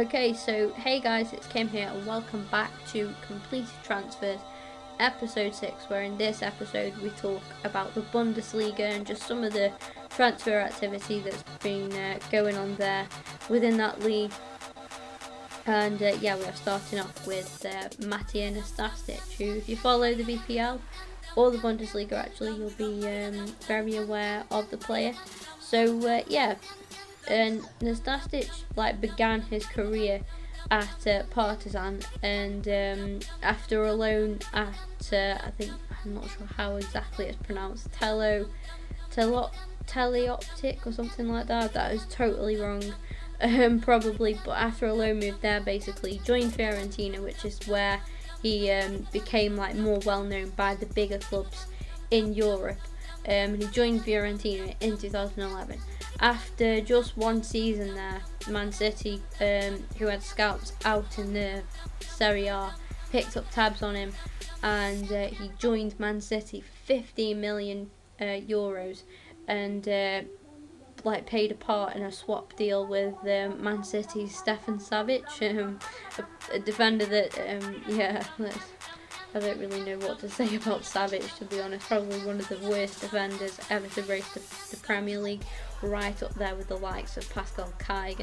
Okay, so hey guys, it's Kim here and welcome back to Completed Transfers, episode 6, where in this episode we talk about the Bundesliga and just some of the transfer activity that's been going on there within that league. And yeah, we're starting off with Mattia Nastasic, who, if you follow the BPL or the Bundesliga actually, you'll be very aware of the player. So yeah. And Nastasic began his career at Partizan, and after a loan at I'm not sure how exactly it's pronounced, Teleoptic or something like that. That is totally wrong, probably. But after a loan move there, basically joined Fiorentina, which is where he became more well known by the bigger clubs in Europe. He joined Fiorentina in 2011. After just one season there, Man City, who had scouts out in the Serie A, picked up tabs on him, and he joined Man City for 15 million euros, and paid a part in a swap deal with Man City's Stefan Savic, a defender that I don't really know what to say about Savic, to be honest. Probably one of the worst defenders ever to grace the Premier League, right up there with the likes of Pascal Kaig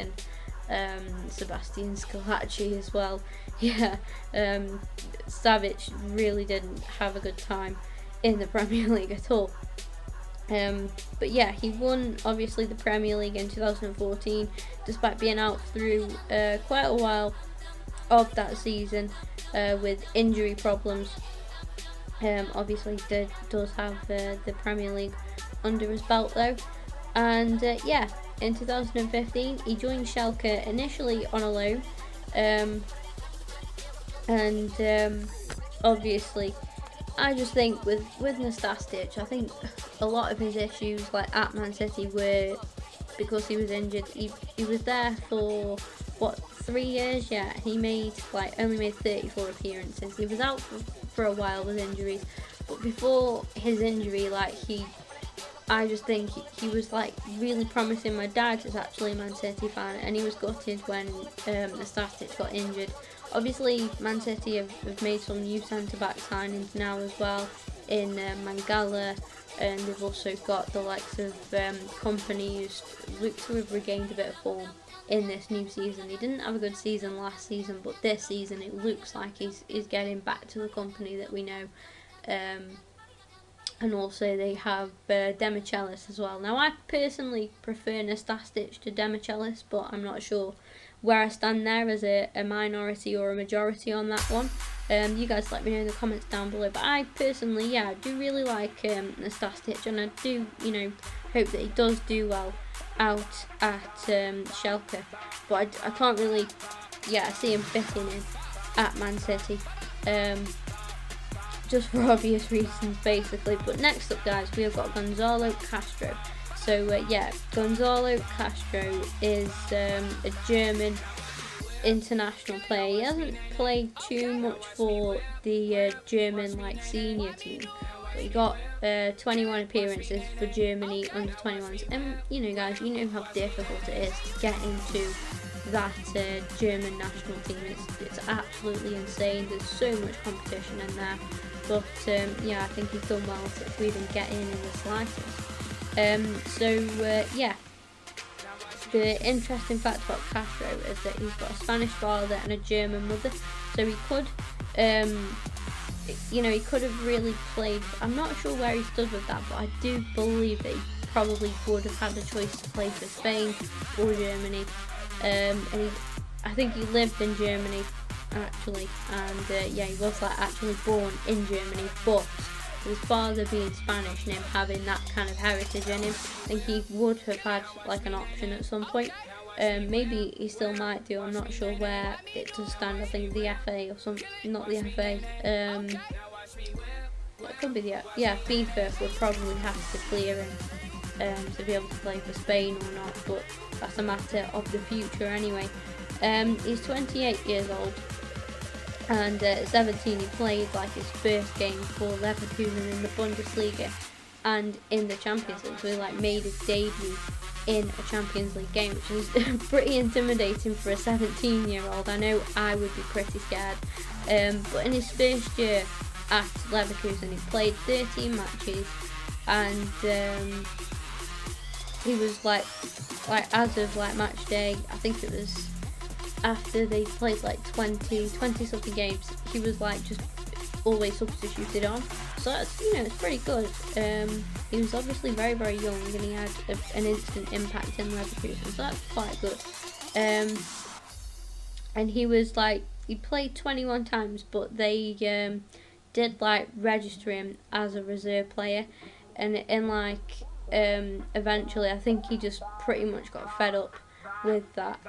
and Sebastian Scalacci as well. Yeah, Savic really didn't have a good time in the Premier League at all. But yeah, he won obviously the Premier League in 2014, despite being out through quite a while of that season with injury problems. Obviously does have the Premier League under his belt though. And yeah, in 2015 he joined Schalke initially on a loan, and obviously I just think with Nastasic, I think a lot of his issues at Man City were because he was injured. He was there for 3 years. Yeah, he only made 34 appearances. He was out for a while with injuries, but before his injury, I just think he was really promising. My dad is actually a Man City fan, and he was gutted when Nastasic got injured. Obviously, Man City have made some new centre-back signings now as well in Mangala, and they've also got the likes of Company, who's looked to have regained a bit of form in this new season. He didn't have a good season last season, but this season it looks like he's getting back to the Company that we know. And also they have Demichelis as well. Now I personally prefer Nastasic to Demichelis, but I'm not sure where I stand there as a minority or a majority on that one. You guys let me know in the comments down below. But I personally, I do really like Nastasic, and I do, hope that he does do well out at Schalke. But I can't really, see him fitting in at Man City. Just for obvious reasons, basically. But next up, guys, we have got Gonzalo Castro. So Gonzalo Castro is a German international player. He hasn't played too much for the German senior team, but he got 21 appearances for Germany under 21s. And guys, you know how difficult it is to get into that German national team. It's absolutely insane. There's so much competition in there. But I think he's done well to even get in the slightest. The interesting fact about Castro is that he's got a Spanish father and a German mother, so he could, he could have really played. I'm not sure where he stood with that, but I do believe that he probably would have had the choice to play for Spain or Germany. And I think he lived in Germany actually, and he was actually born in Germany, but his father being Spanish and him having that kind of heritage in him, I think he would have had an option at some point. Maybe he still might do. I'm not sure where it does stand. I think the FA or something, not the FA. It could be the FIFA would probably have to clear him to be able to play for Spain or not, but that's a matter of the future anyway. He's 28 years old. And at 17 he played his first game for Leverkusen in the Bundesliga and in the Champions League. So he made his debut in a Champions League game, which is pretty intimidating for a 17-year-old. I know I would be pretty scared. But in his first year at Leverkusen, he played 13 matches, and he was like as of like match day, I think it was after they played like 20 something games, he was like just always substituted on. So that's, you know, it's pretty good. He was obviously very, very young, and he had an instant impact in Leverkusen, so that's quite good. And he was like, he played 21 times, but they did like register him as a reserve player, and eventually I think he just pretty much got fed up with that,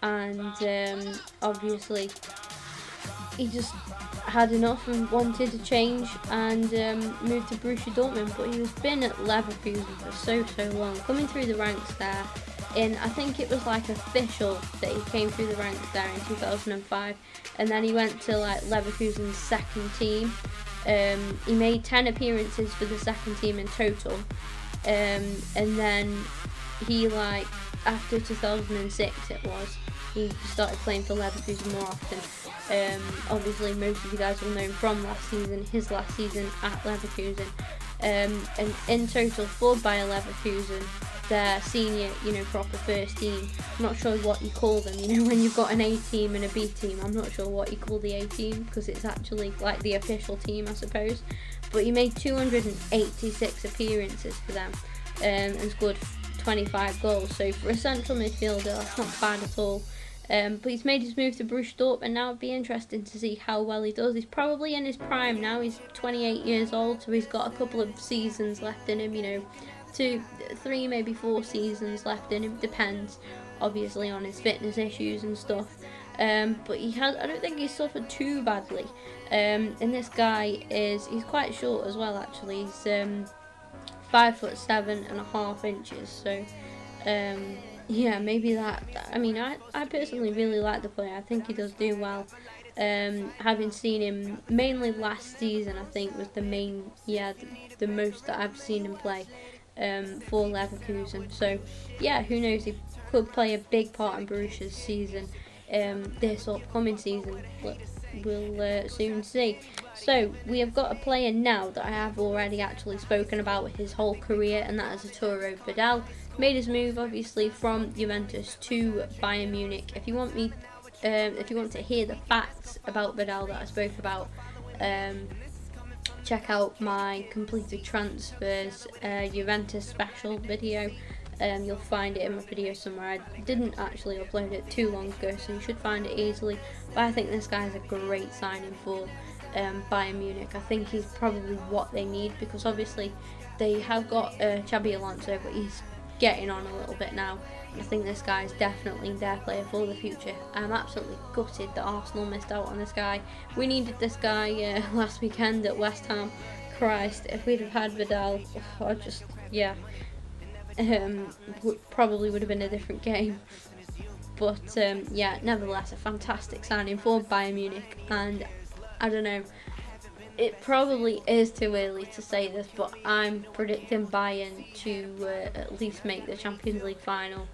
and obviously he just had enough and wanted to change, and moved to Borussia Dortmund. But he was been at Leverkusen for so long, coming through the ranks there. And I think it was like official that he came through the ranks there in 2005, and then he went to like Leverkusen's second team. He made 10 appearances for the second team in total, and then he, like, after 2006 he started playing for Leverkusen more often. Obviously most of you guys will know him from his last season at Leverkusen, and in total for Bayer Leverkusen, their senior, you know, proper first team. I'm not sure what you call them, you know, when you've got an A team and a B team. I'm not sure what you call the A team, because it's actually like the official team, I suppose. But he made 286 appearances for them, and scored 25 goals. So for a central midfielder, that's not bad at all. But he's made his move to Borussia Dortmund now. It'd be interesting to see how well he does. He's probably in his prime now. He's 28 years old, so he's got a couple of seasons left in him, you know, 2, 3, maybe 4 seasons left in him. Depends, obviously, on his fitness issues and stuff. But I don't think he's suffered too badly. And this guy he's quite short as well, actually. He's 5'7.5" So, yeah, maybe that. I mean, I personally really like the player. I think he does do well. Having seen him mainly last season, I think was the most that I've seen him play for Leverkusen. So, yeah, who knows? He could play a big part in Borussia's season, this upcoming season. We'll soon see. So we have got a player now that I have already actually spoken about his whole career, and that is Arturo Vidal. Made his move obviously from Juventus to Bayern Munich. If you want to hear the facts about Vidal that I spoke about, check out my completed transfers Juventus special video. You'll find it in my video somewhere. I didn't actually upload it too long ago, so you should find it easily. But I think this guy's a great signing for Bayern Munich. I think he's probably what they need, because obviously they have got Xabi Alonso, but he's getting on a little bit now. I think this guy is definitely their player for the future. I'm absolutely gutted that Arsenal missed out on this guy. We needed this guy last weekend at West Ham. Christ, if we'd have had Vidal, probably would have been a different game. But yeah, nevertheless, a fantastic signing for Bayern Munich. And I don't know, it probably is too early to say this, but I'm predicting Bayern to at least make the Champions League final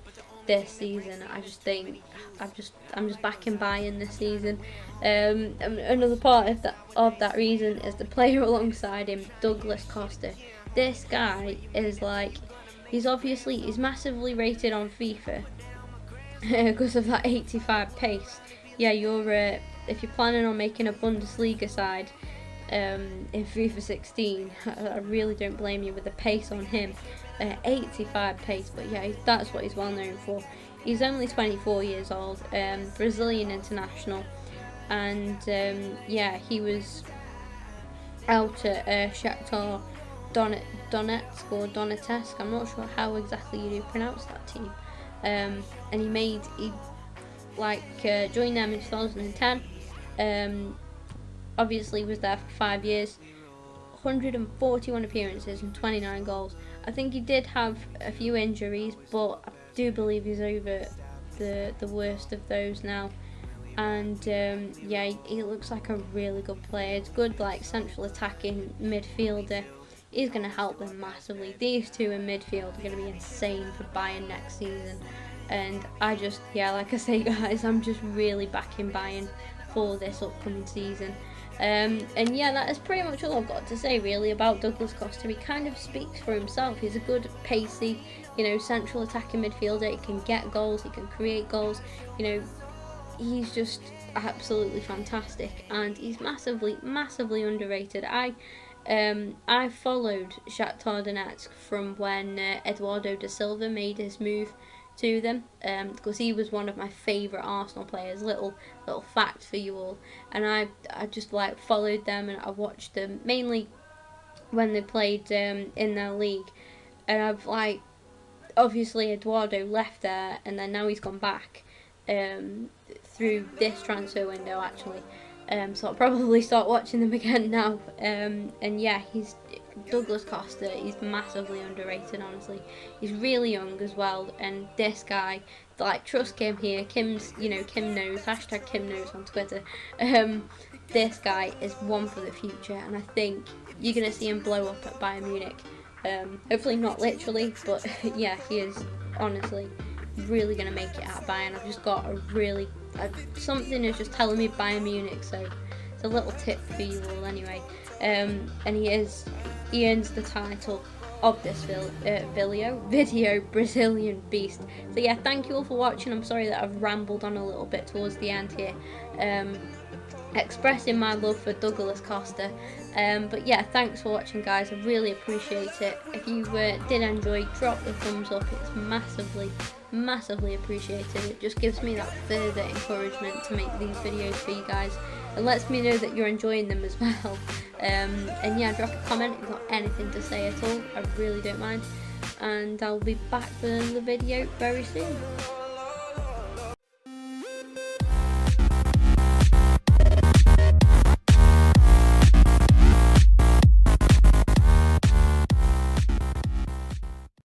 this season. I just think I'm just backing Bayern this season. Another part of that reason is the player alongside him, Douglas Costa. This guy is like, he's massively rated on FIFA because of that 85 pace. Yeah, if you're planning on making a Bundesliga side in FIFA 16, I really don't blame you with the pace on him. 85 pace, but yeah, that's what he's well known for. He's only 24 years old, Brazilian international, and yeah, he was out at Shakhtar Donetsk or Donetsk. I'm not sure how exactly you do pronounce that team. And he joined them in 2010. Obviously was there for 5 years, 141 appearances and 29 goals. I think he did have a few injuries, but I do believe he's over the worst of those now. And yeah, he looks like a really good player. It's good, like, central attacking midfielder. he's going to help them massively. These two in midfield are going to be insane for Bayern next season. And I just, yeah, like I say guys, I'm just really backing Bayern for this upcoming season. And yeah, that is pretty much all I've got to say really about Douglas Costa. He kind of speaks for himself. He's a good, pacey, you know, central attacking midfielder. He can get goals, he can create goals, you know, he's just absolutely fantastic, and he's massively underrated. I followed Shakhtar Donetsk from when Eduardo da Silva made his move to them, because he was one of my favourite Arsenal players. Little fact for you all. And I just like followed them, and I watched them mainly when they played in their league. And I've like, obviously Eduardo left there, and then now he's gone back through this transfer window actually. So I'll probably start watching them again now. And yeah, Douglas Costa, he's massively underrated, honestly. He's really young as well, and this guy, like, trust Kim here. Kim's, you know, Kim knows, hashtag Kim knows on Twitter. This guy is one for the future, and I think you're going to see him blow up at Bayern Munich. Hopefully not literally, but yeah, he is honestly really going to make it at Bayern. I've just got something is just telling me Bayern Munich, so it's a little tip for you all anyway. And he earns the title of this video Brazilian Beast. So yeah, thank you all for watching. I'm sorry that I've rambled on a little bit towards the end here, expressing my love for Douglas Costa. But yeah, thanks for watching guys, I really appreciate it. If you did enjoy, drop the thumbs up. It's massively appreciated. It just gives me that further encouragement to make these videos for you guys, and lets me know that you're enjoying them as well. And yeah, drop a comment if you've got anything to say at all. I really don't mind, and I'll be back with another video very soon.